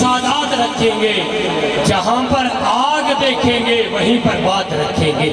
سادات رکھیں گے، جہاں پر آگ دیکھیں گے وہیں پر بات رکھیں گے۔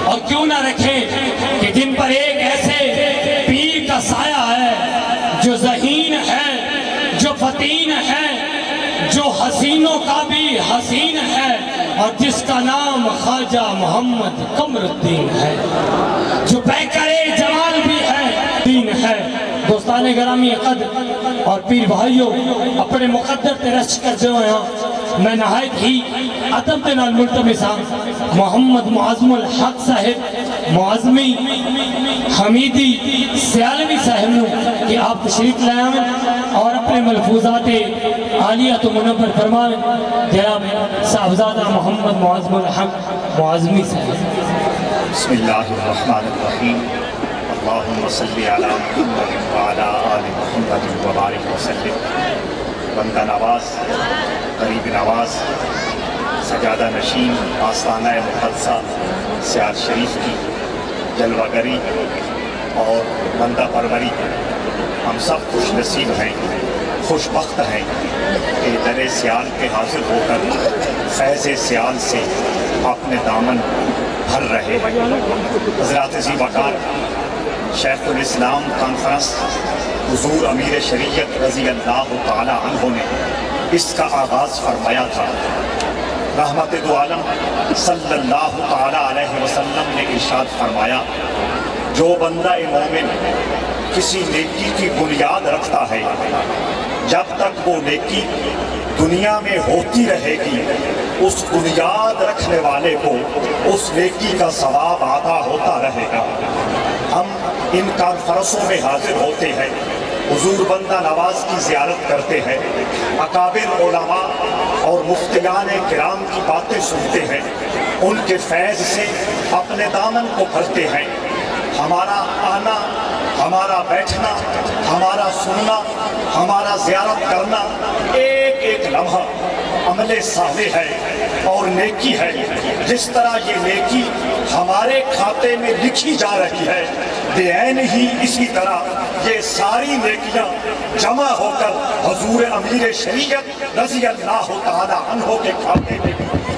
اور کیوں نہ رکھیں کہ جن پر ایک ایسے پیر کا سایہ ہے جو ذہین ہے، جو فتین ہے، جو حسینوں کا بھی حسین ہے، اور جس کا نام خواجہ محمد قمر الدین ہے، جو پیکر جمال بھی ہے، دین ہے۔ دوستان گرامی قدر اور پیر بھائیوں، اپنے مقدر تے رشک کر جو ہیں میں نہایت ہی ادب دے نال ملتمساں محمد معظم الحق صاحب معظمی حمیدی سیالوی صاحب نو کہ آپ تشریف لے آئیں اور اپنے ملفوظات عالیہ تو منور فرمائیں۔ جناب صاحبزادہ محمد معظم الحق معظمی صاحب۔ بسم اللہ الرحمن الرحیم، اللہم صلی علی محمد وعلی آل محمد وبارک وسلم۔ بندہ نواز، غریب نواز، سجادہ نشین، آستانہ مقدسہ سیال شریف کی جلوہ گری اور بندہ پروری، ہم سب خوش نصیب ہیں، خوش بخت ہیں کہ در سیال کے حاضر ہو کر فیض سیال سے اپنے دامن بھر رہے ہیں۔ حضرات ذی وقار شیخ الاسلام کانفرنس حضور امیر شریعت رضی اللہ تعالی عنہ نے اس کا آغاز فرمایا تھا۔ رحمت دو عالم صلی اللہ تعالی علیہ وسلم نے ارشاد فرمایا، جو بندہ مومن کسی نیکی کی بنیاد رکھتا ہے، جب تک وہ نیکی دنیا میں ہوتی رہے گی، اس بنیاد رکھنے والے کو اس نیکی کا ثواب عطا ہوتا رہے گا۔ ہم ان کانفرنسوں میں حاضر ہوتے ہیں، حضور بندہ نواز کی زیارت کرتے ہیں، اکابر علماء اور مفتیان کرام کی باتیں سنتے ہیں، ان کے فیض سے اپنے دامن کو بھرتے ہیں۔ ہمارا آنا، ہمارا بیٹھنا، ہمارا سننا، ہمارا زیارت کرنا ایک ایک لمحہ عمل صالح ہے اور نیکی ہے۔ جس طرح یہ نیکی ہمارے کھاتے میں لکھی جا رہی ہے، بے عین ہی اسی طرح یہ ساری نیکیاں جمع ہو کر حضور امیر شریعت رضی اللہ تعالی عنہ کے کھاتے میں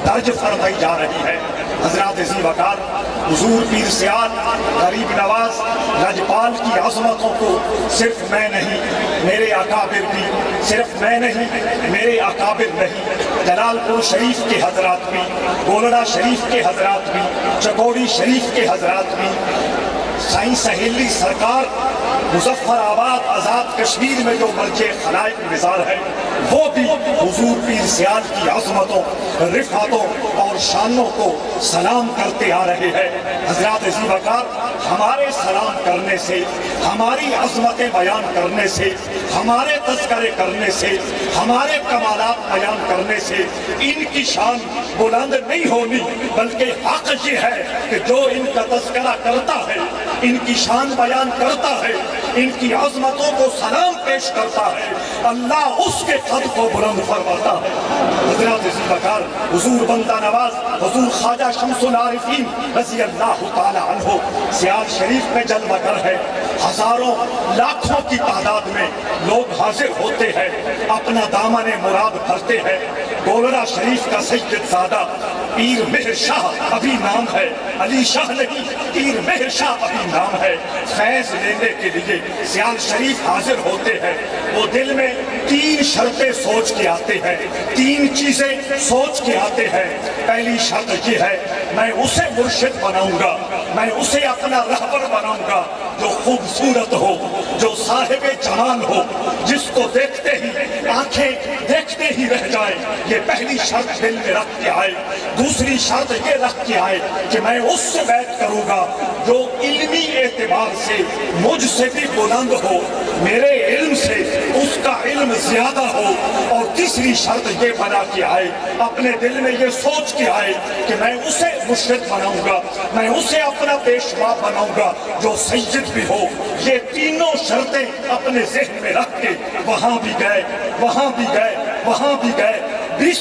درج فرمائی جا رہی ہے۔ حضرات ذی وقار، حضور پیر سیال، غریب نواز، لجپال کی عظمتوں کو صرف میں نہیں، میرے اکابر بھی، صرف میں نہیں، میرے اکابر نہیں، جلال پور شریف کے حضرات بھی، گولڑا شریف کے حضرات بھی، چکوڑی شریف کے حضرات بھی، سائیں سہیلی سرکار مظفر آباد آزاد کشمیر میں جو مرجع خلائق نثار ہے، وہ بھی حضور پیر سیال کی عظمتوں، رفعتوں اور شانوں کو سلام کرتے آ رہے ہیں۔ حضرات ذی وقار، ہمارے سلام کرنے سے، ہماری عظمتیں بیان کرنے سے، ہمارے تذکرے کرنے سے، ہمارے کمالات بیان کرنے سے ان کی شان بلند نہیں ہونی، بلکہ حق یہ ہے کہ جو ان کا تذکرہ کرتا ہے، ان کی شان بیان کرتا ہے، ان کی عظمتوں کو سلام پیش کرتا ہے، اللہ اس کے قد کو بلند فرماتا ہے۔ حضرات ذی وقار، حضور بندہ نواز، حضور خواجہ شمس العارفین رضی اللہ تعالی عنہ سیال شریف میں جلوہ گر ہے۔ ہزاروں لاکھوں کی تعداد میں لوگ حاضر ہوتے ہیں، اپنا دامن مراد بھرتے ہیں۔ گولڑا شریف کا سید زادہ پیر مہر شاہ ابھی نام ہے، علی شاہ نہیں، پیر مہر شاہ ابھی نام ہے۔ فیض لینے کے لیے سیال شریف حاضر ہوتے ہیں، وہ دل میں تین شرطیں سوچ کے آتے ہیں، تین چیزیں سوچ کے آتے ہیں۔ پہلی شرط یہ ہے، میں اسے مرشد بناؤں گا، میں اسے اپنا رہبر بناؤں گا جو خوبصورت ہو، جو صاحب جمال ہو، جس کو دیکھتے ہی آنکھیں دیکھتے ہی رہ جائے۔ یہ پہلی شرط دل میں رکھ کے آئے۔ دوسری شرط یہ رکھ کے آئے کہ میں اس سے بیعت کروں گا جو علمی اعتبار سے مجھ سے بھی بلند ہو، میرے علم سے اس کا علم زیادہ ہو۔ اور تیسری شرط یہ بنا کے آئے، اپنے دل میں یہ سوچ کے آئے کہ میں اسے مرشد بناؤں گا، میں اسے اپنا پیشوا بناؤں گا جو سید بھی ہو۔ یہ تینوں شرطیں اپنے ذہن میں رکھ کے وہاں بھی گئے، وہاں بھی گئے، وہاں بھی گئے۔ 20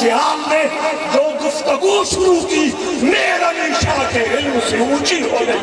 سیال نے جو گفتگو شروع کی مہر علی شاہ کے علم سے اونچی ہو گئی.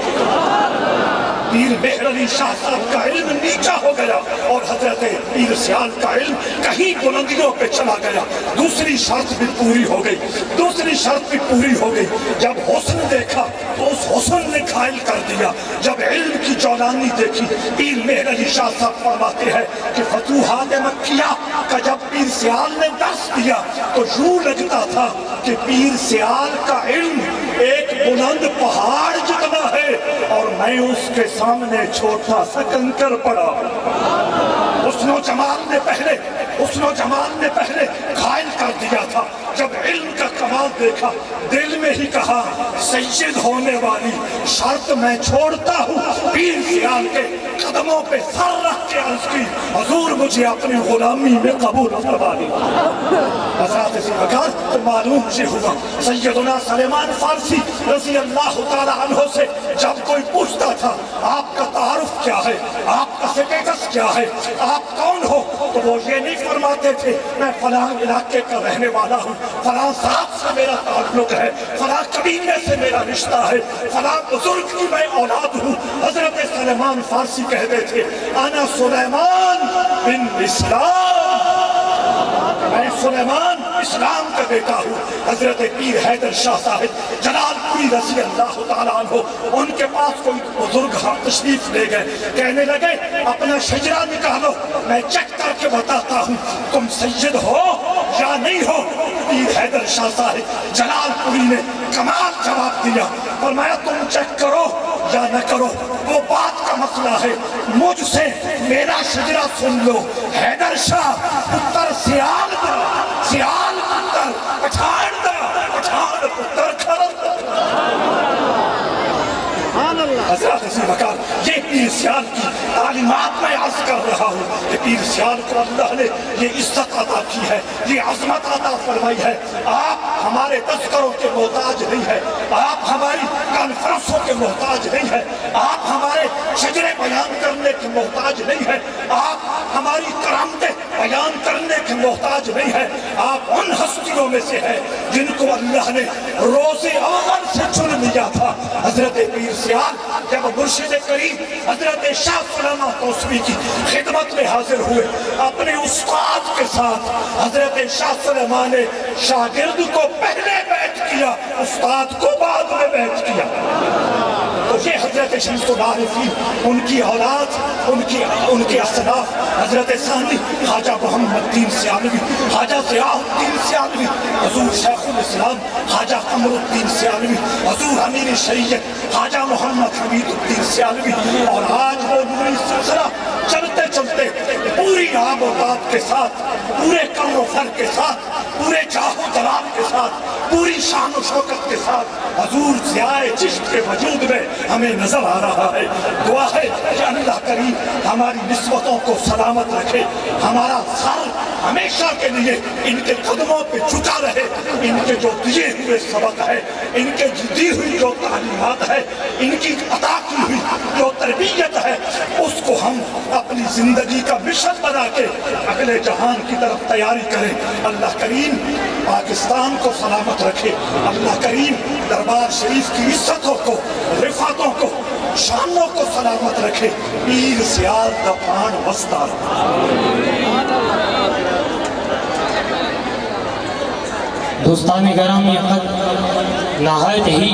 پیر مہر علی شاہ صاحب کا علم نیچا ہو گیا اور حضرت پیر سیال کا علم کہیں بلندیوں پہ چلا گیا. دوسری شرط بھی پوری ہو گئی. دوسری شرط بھی پوری ہو گئی. جب حسن دیکھا تو اس حسن نے گھائل کر دیا. جب علم کی جولانی دیکھی پیر مہر علی شاہ صاحب فرماتے ہیں کہ فتوحات مکیہ کا جب پیر سیال نے درس دیا تو یوں لگتا تھا کہ پیر سیال کا علم ایک بلند پہاڑ جتنا ہے اور میں اس کے سامنے چھوٹا سا کنکر پڑا. حسن و جمال نے پہلے گھائل کر دیا تھا. جب علم کا کمال دیکھا دل میں ہی کہا سید ہونے والی شرط میں چھوڑتا ہوں. پیر سیال کے قدموں پہ سر رکھ کے عرض کی حضور مجھے اپنی غلامی میں قبول فرما لیجیے. حضرات اسی وقار تو معلوم مجھے ہوا سیدنا سلیمان فارسی رضی اللہ تعالیٰ عنہ سے جب کوئی پوچھتا تھا آپ کا تعارف کیا ہے, آپ کا سٹیٹس کیا ہے, آپ کون ہو, تو وہ یہ نہیں فرماتے تھے میں فلاں علاقے کا رہنے والا ہوں, فلاں صاحب سے میرا تعلق ہے, فلاں قبیلے سے میرا رشتہ ہے, فلاں بزرگ کی میں اولاد ہوں. حضرت سلیمان فارسی کہتے تھے انا سلیمان بن اسلام, میں سلیمان اسلام کا بیٹا ہوں. حضرت پیر حیدر شاہ صاحب جلال پوری رضی اللہ تعالیٰ عنہ ان کے پاس کوئی بزرگ تشریف لے گئے, کہنے لگے اپنا شجرہ نکالو میں چیک کر کے بتاتا ہوں تم سید ہو یا نہیں ہو. پیر حیدر شاہ صاحب جلال پوری نے کمال جواب دیا, فرمایا تم چیک کرو یا نہ کرو وہ بات کا مسئلہ ہے, مجھ سے میرا شجرہ سن لو. حیدر شاہ پتر سیال دا, سیال پتر پٹھان دا, پٹھان پتر کھرم دا. حضرات اسی وقار یہ پیر سیال کی تعلیمات میں عرض کر رہا ہوں کہ پیر سیال کو اللہ نے یہ عزت عطا کی ہے, یہ عظمت عطا فرمائی ہے. آپ ہمارے تذکروں کے محتاج نہیں ہے, آپ ہماری کانفرنسوں کے محتاج نہیں ہے, آپ ہمارے شجرے بیان کرنے کے محتاج نہیں ہے, آپ ہماری کرامتیں بیان کرنے کے محتاج نہیں ہے. آپ ان ہستیوں میں سے ہیں جن کو اللہ نے روز اول سے چن لیا تھا. حضرت پیر سیال جب مرشد کریم حضرت شاہ سلامہ توسوی کی خدمت میں حاضر ہوئے اپنے استاد کے ساتھ, حضرت شاہ سلامہ نے شاگرد کو پہلے بیعت کیا, استاد کو بعد میں بیعت کیا. تو یہ حضرت شمس العارفین ان کی اولاد, ان کے اسلاف حضرت ثانی خواجہ محمد الدین سیالوی, خواجہ ضیاء الدین سیالوی, حضور شیخ الاسلام خواجہ قمر الدین سیالوی, حضور امیر شریعت خواجہ محمد حمید الدین سیالوی, اور آج وہ نوری سلسلہ چلتے چلتے پوری آب و تاب کے ساتھ, پورے کرم و فر کے ساتھ, پورے جاہ و جلال کے ساتھ, پوری شان و شوکت کے ساتھ حضور ضیاء چشت کے وجود میں ہمیں نظر آ رہا ہے. دعا ہے کہ اللہ کریم ہماری نسبتوں کو سلامت رکھے, ہمارا سر ہمیشہ کے لیے ان کے قدموں پہ جھکا رہے. ان کے جو دیے ہوئے سبق ہے, ان کے دی ہوئی جو تعلیمات ہے, ان کی عطا کی ہوئی جو تربیت ہے, اس کو ہم اپنی زندگی کا مشن بنا کے اگلے جہان کی طرف تیاری کریں. اللہ کریم پاکستان کو سلامت رکھے, اللہ کریم دربار شریف کی عزتوں کو, رفعتوں کو, شانوں کو سلامت رکھے. پیر سیال دا پان وسطا. دوستان گرامی، یہ خط نہایت ہی